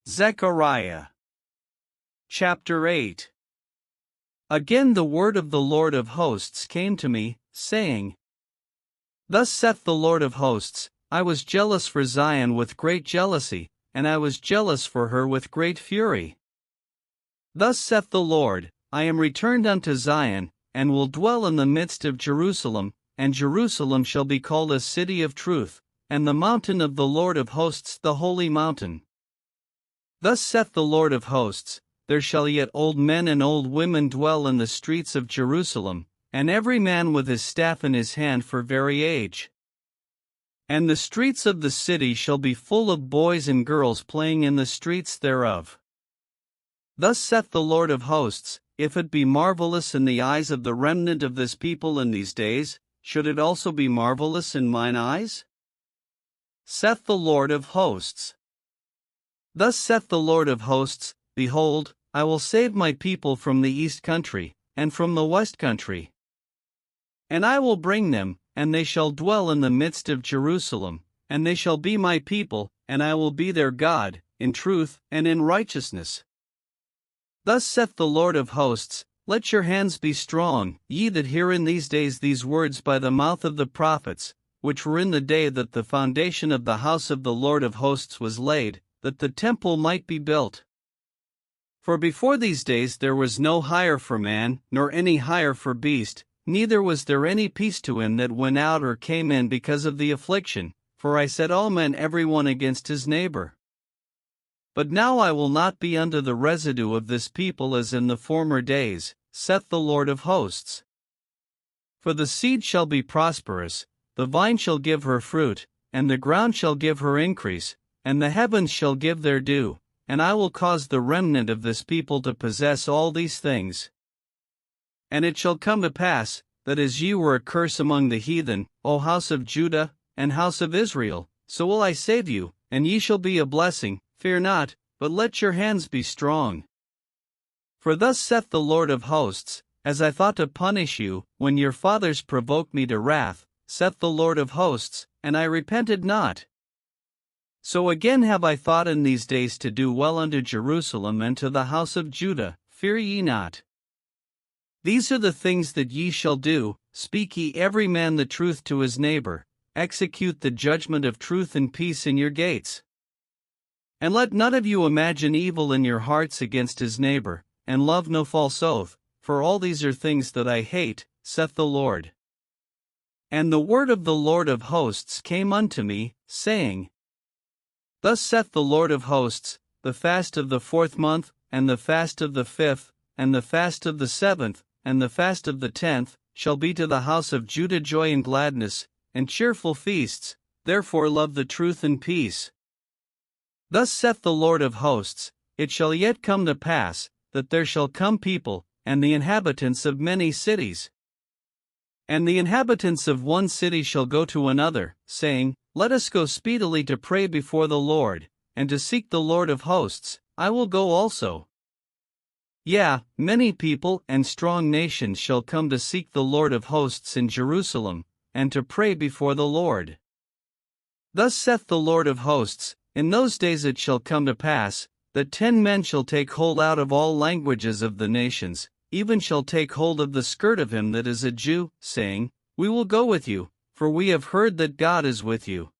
Zechariah Chapter 8. Again the word of the Lord of hosts came to me, saying, Thus saith the Lord of hosts, I was jealous for Zion with great jealousy, and I was jealous for her with great fury. Thus saith the Lord, I am returned unto Zion, and will dwell in the midst of Jerusalem, and Jerusalem shall be called a city of truth, and the mountain of the Lord of hosts the holy mountain. Thus saith the Lord of hosts, There shall yet old men and old women dwell in the streets of Jerusalem, and every man with his staff in his hand for very age. And the streets of the city shall be full of boys and girls playing in the streets thereof. Thus saith the Lord of hosts, If it be marvelous in the eyes of the remnant of this people in these days, should it also be marvelous in mine eyes? Saith the Lord of hosts. Thus saith the Lord of hosts, Behold, I will save my people from the east country, and from the west country. And I will bring them, and they shall dwell in the midst of Jerusalem, and they shall be my people, and I will be their God, in truth and in righteousness. Thus saith the Lord of hosts, Let your hands be strong, ye that hear in these days these words by the mouth of the prophets, which were in the day that the foundation of the house of the Lord of hosts was laid, that the temple might be built. For before these days there was no hire for man, nor any hire for beast, neither was there any peace to him that went out or came in because of the affliction, for I set all men every one against his neighbor. But now I will not be unto the residue of this people as in the former days, saith the Lord of hosts. For the seed shall be prosperous, the vine shall give her fruit, and the ground shall give her increase, and the heavens shall give their dew, and I will cause the remnant of this people to possess all these things. And it shall come to pass, that as ye were a curse among the heathen, O house of Judah, and house of Israel, so will I save you, and ye shall be a blessing. Fear not, but let your hands be strong. For thus saith the Lord of hosts, As I thought to punish you, when your fathers provoked me to wrath, saith the Lord of hosts, and I repented not. So again have I thought in these days to do well unto Jerusalem and to the house of Judah, fear ye not. These are the things that ye shall do, speak ye every man the truth to his neighbor, execute the judgment of truth and peace in your gates. And let none of you imagine evil in your hearts against his neighbor, and love no false oath, for all these are things that I hate, saith the Lord. And the word of the Lord of hosts came unto me, saying, Thus saith the Lord of hosts, The fast of the 4th month, and the fast of the 5th, and the fast of the 7th, and the fast of the 10th, shall be to the house of Judah joy and gladness, and cheerful feasts, therefore love the truth and peace. Thus saith the Lord of hosts, It shall yet come to pass, that there shall come people, and the inhabitants of many cities. And the inhabitants of one city shall go to another, saying, Let us go speedily to pray before the Lord, and to seek the Lord of hosts, I will go also. Yea, many people and strong nations shall come to seek the Lord of hosts in Jerusalem, and to pray before the Lord. Thus saith the Lord of hosts, In those days it shall come to pass, that 10 men shall take hold out of all languages of the nations, even shall take hold of the skirt of him that is a Jew, saying, We will go with you, for we have heard that God is with you.